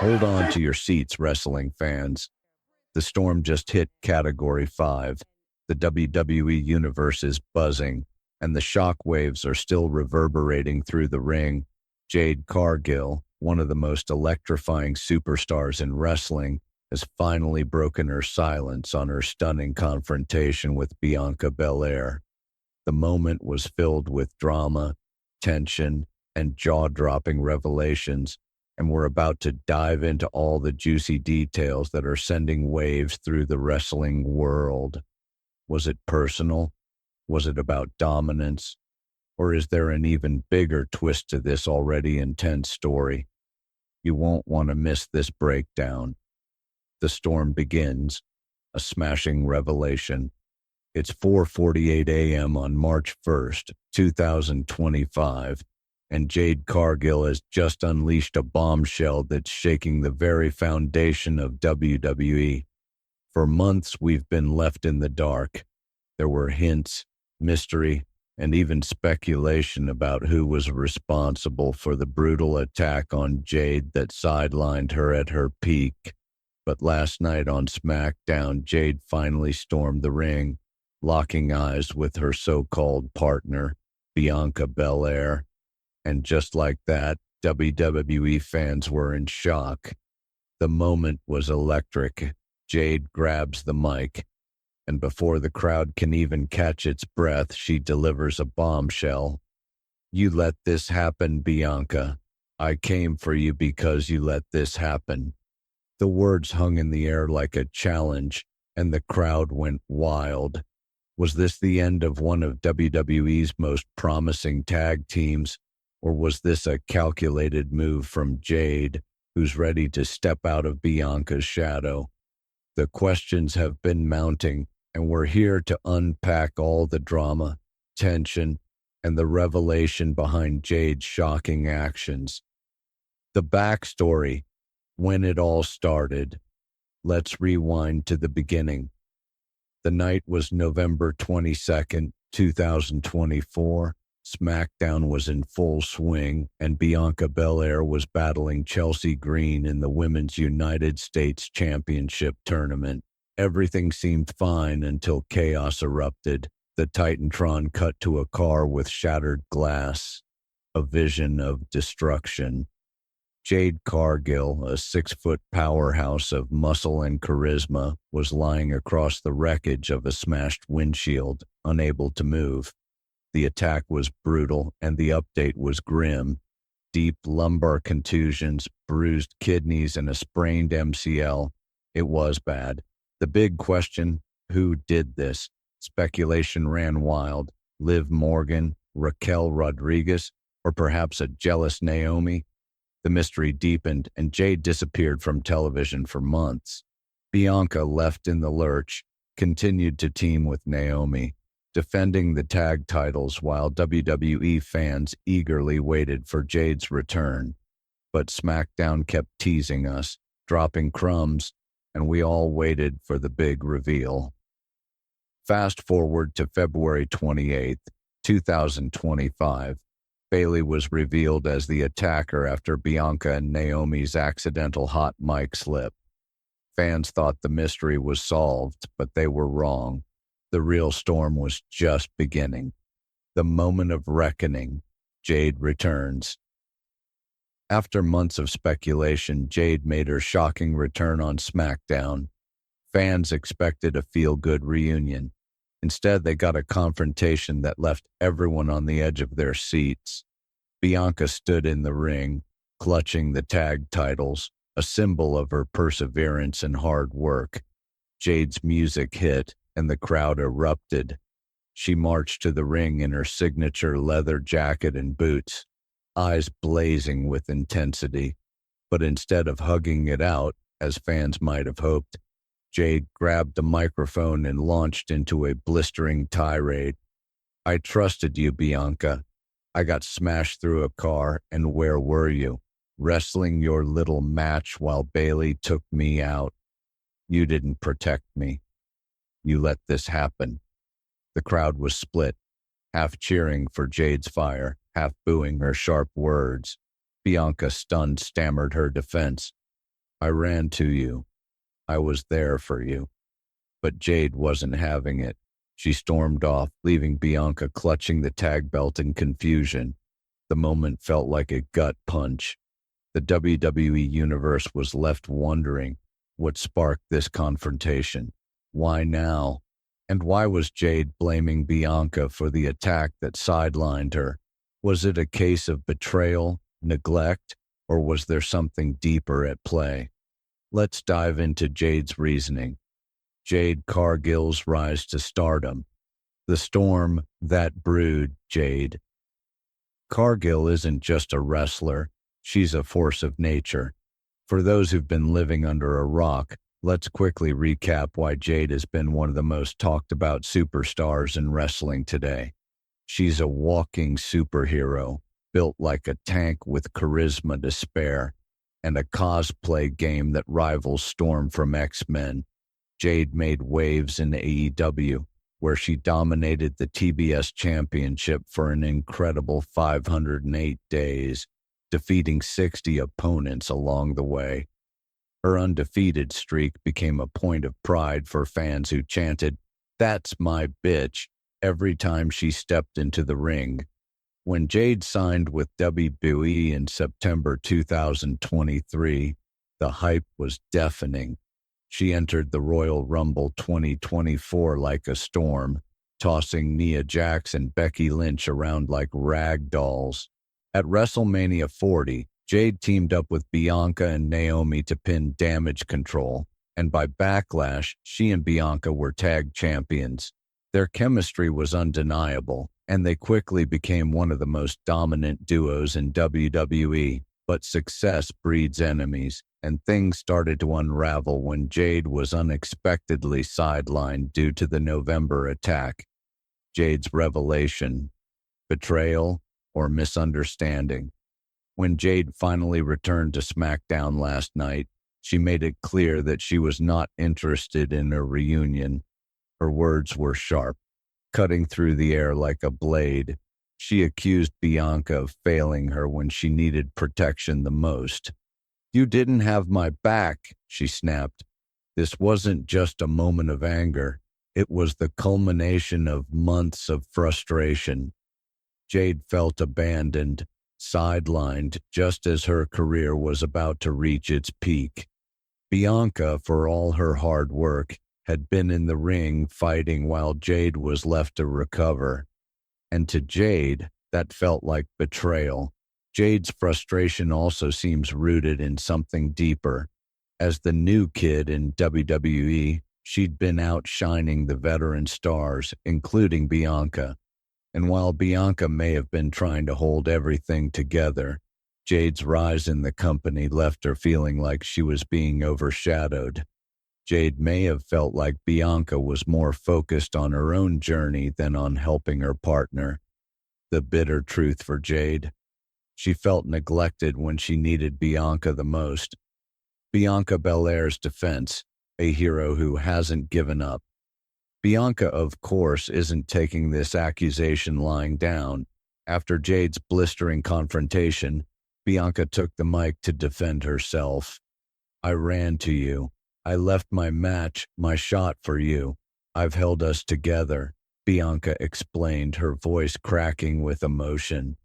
Hold on to your seats, wrestling fans. The storm just hit Category 5. The WWE Universe is buzzing, and the shock waves are still reverberating through the ring. Jade Cargill, one of the most electrifying superstars in wrestling, has finally broken her silence on her stunning confrontation with Bianca Belair. The moment was filled with drama, tension, and jaw-dropping revelations, and we're about to dive into all the juicy details that are sending waves through the wrestling world. Was it personal? Was it about dominance? Or is there an even bigger twist to this already intense story? You won't want to miss this breakdown. The storm begins, a smashing revelation. It's 4:48 a.m. on March 1st, 2025, and Jade Cargill has just unleashed a bombshell that's shaking the very foundation of WWE. For months, we've been left in the dark. There were hints, mystery, and even speculation about who was responsible for the brutal attack on Jade that sidelined her at her peak. But last night on SmackDown, Jade finally stormed the ring, locking eyes with her so-called partner, Bianca Belair. And just like that, WWE fans were in shock. The moment was electric. Jade grabs the mic, and before the crowd can even catch its breath, she delivers a bombshell. "You let this happen, Bianca. I came for you because you let this happen." The words hung in the air like a challenge, and the crowd went wild. Was this the end of one of WWE's most promising tag teams, or was this a calculated move from Jade, who's ready to step out of Bianca's shadow? The questions have been mounting, and we're here to unpack all the drama, tension, and the revelation behind Jade's shocking actions. The backstory, when it all started. Let's rewind to the beginning. The night was November 22nd, 2024. SmackDown was in full swing, and Bianca Belair was battling Chelsea Green in the Women's United States Championship tournament. Everything seemed fine until chaos erupted. The Titantron cut to a car with shattered glass, a vision of destruction. Jade Cargill, a 6-foot powerhouse of muscle and charisma, was lying across the wreckage of a smashed windshield, unable to move. The attack was brutal, and the update was grim. Deep lumbar contusions, bruised kidneys, and a sprained MCL. It was bad. The big question, who did this? Speculation ran wild. Liv Morgan, Raquel Rodriguez, or perhaps a jealous Naomi? The mystery deepened, and Jade disappeared from television for months. Bianca, left in the lurch, continued to team with Naomi, defending the tag titles while WWE fans eagerly waited for Jade's return. But SmackDown kept teasing us, dropping crumbs, and we all waited for the big reveal. Fast forward to February 28th, 2025. Bayley was revealed as the attacker after Bianca and Naomi's accidental hot mic slip. Fans thought the mystery was solved, but they were wrong. The real storm was just beginning. The moment of reckoning. Jade returns. After months of speculation, Jade made her shocking return on SmackDown. Fans expected a feel-good reunion. Instead, they got a confrontation that left everyone on the edge of their seats. Bianca stood in the ring, clutching the tag titles, a symbol of her perseverance and hard work. Jade's music hit, and the crowd erupted. She marched to the ring in her signature leather jacket and boots, eyes blazing with intensity. But instead of hugging it out, as fans might have hoped, Jade grabbed the microphone and launched into a blistering tirade. "I trusted you, Bianca. I got smashed through a car, and where were you? Wrestling your little match while Bayley took me out. You didn't protect me. You let this happen." The crowd was split, half cheering for Jade's fire, half booing her sharp words. Bianca, stunned, stammered her defense. I ran to you. I was there for you. But Jade wasn't having it. She stormed off, leaving Bianca clutching the tag belt in confusion. The moment felt like a gut punch. The WWE Universe was left wondering what sparked this confrontation. Why now? And why was Jade blaming Bianca for the attack that sidelined her? Was it a case of betrayal, neglect, or was there something deeper at play? Let's dive into Jade's reasoning. Jade Cargill's rise to stardom. The storm that brewed Jade. Cargill isn't just a wrestler, she's a force of nature. For those who've been living under a rock, let's quickly recap why Jade has been one of the most talked about superstars in wrestling today. She's a walking superhero, built like a tank with charisma to spare, and a cosplay game that rivals Storm from X-Men. Jade made waves in AEW, where she dominated the TBS Championship for an incredible 508 days, defeating 60 opponents along the way. Her undefeated streak became a point of pride for fans who chanted, "That's my bitch," every time she stepped into the ring. When Jade signed with WWE in September 2023, the hype was deafening. She entered the Royal Rumble 2024 like a storm, tossing Nia Jax and Becky Lynch around like rag dolls. At WrestleMania 40, Jade teamed up with Bianca and Naomi to pin Damage Control, and by Backlash, she and Bianca were tag champions. Their chemistry was undeniable, and they quickly became one of the most dominant duos in WWE. But success breeds enemies, and things started to unravel when Jade was unexpectedly sidelined due to the November attack. Jade's revelation, betrayal, or misunderstanding. When Jade finally returned to SmackDown last night, she made it clear that she was not interested in a reunion. Her words were sharp, cutting through the air like a blade. She accused Bianca of failing her when she needed protection the most. "You didn't have my back," she snapped. This wasn't just a moment of anger. It was the culmination of months of frustration. Jade felt abandoned, sidelined just as her career was about to reach its peak. Bianca, for all her hard work, had been in the ring fighting while Jade was left to recover. And to Jade, that felt like betrayal. Jade's frustration also seems rooted in something deeper. As the new kid in WWE, she'd been outshining the veteran stars, including Bianca. And while Bianca may have been trying to hold everything together, Jade's rise in the company left her feeling like she was being overshadowed. Jade may have felt like Bianca was more focused on her own journey than on helping her partner. The bitter truth for Jade. She felt neglected when she needed Bianca the most. Bianca Belair's defense, a hero who hasn't given up. Bianca, of course, isn't taking this accusation lying down. After Jade's blistering confrontation, Bianca took the mic to defend herself. "I ran to you. I left my match, my shot for you. I've held us together," Bianca explained, her voice cracking with emotion.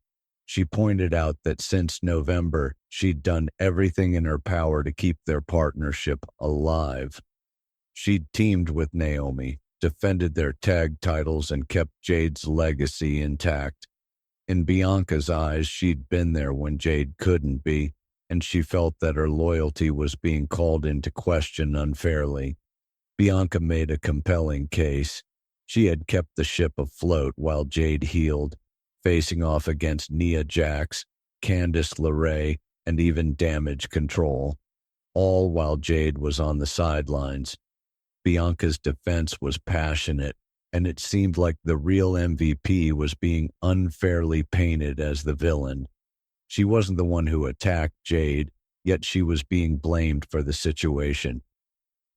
She pointed out that since November, she'd done everything in her power to keep their partnership alive. She'd teamed with Naomi, defended their tag titles, and kept Jade's legacy intact. In Bianca's eyes, she'd been there when Jade couldn't be, and she felt that her loyalty was being called into question unfairly. Bianca made a compelling case. She had kept the ship afloat while Jade healed, facing off against Nia Jax, Candice LeRae, and even Damage Control, all while Jade was on the sidelines. Bianca's defense was passionate, and it seemed like the real MVP was being unfairly painted as the villain. She wasn't the one who attacked Jade, yet she was being blamed for the situation.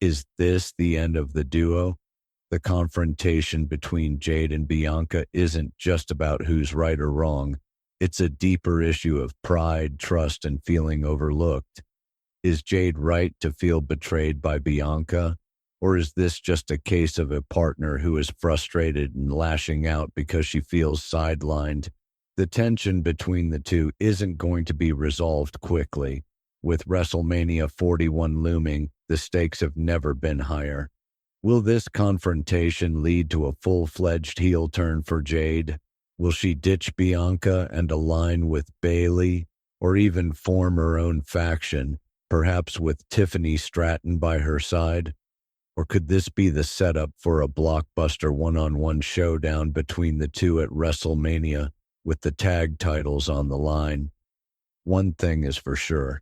Is this the end of the duo? The confrontation between Jade and Bianca isn't just about who's right or wrong. It's a deeper issue of pride, trust, and feeling overlooked. Is Jade right to feel betrayed by Bianca? Or is this just a case of a partner who is frustrated and lashing out because she feels sidelined? The tension between the two isn't going to be resolved quickly. With WrestleMania 41 looming, the stakes have never been higher. Will this confrontation lead to a full-fledged heel turn for Jade? Will she ditch Bianca and align with Bayley, or even form her own faction, perhaps with Tiffany Stratton by her side? Or could this be the setup for a blockbuster one-on-one showdown between the two at WrestleMania, with the tag titles on the line? One thing is for sure,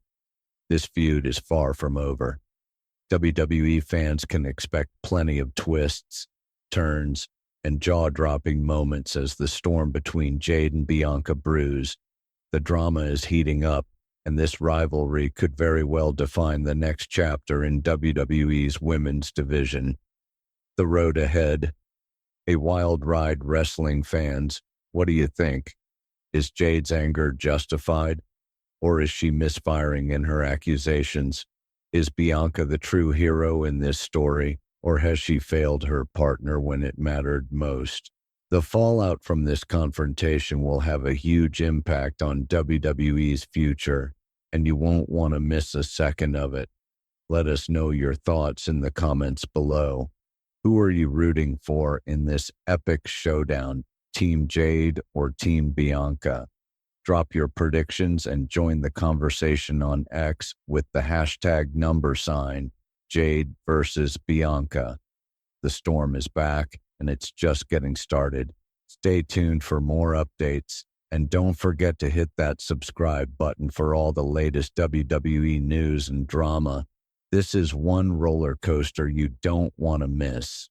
this feud is far from over. WWE fans can expect plenty of twists, turns, and jaw-dropping moments as the storm between Jade and Bianca brews. The drama is heating up, and this rivalry could very well define the next chapter in WWE's women's division. The road ahead. A wild ride, wrestling fans. What do you think? Is Jade's anger justified? Or is she misfiring in her accusations? Is Bianca the true hero in this story, or has she failed her partner when it mattered most? The fallout from this confrontation will have a huge impact on WWE's future, and you won't want to miss a second of it. Let us know your thoughts in the comments below. Who are you rooting for in this epic showdown, Team Jade or Team Bianca? Drop your predictions and join the conversation on X with the hashtag #Jade versus Bianca. The storm is back, and it's just getting started. Stay tuned for more updates, and don't forget to hit that subscribe button for all the latest WWE news and drama. This is one roller coaster you don't want to miss.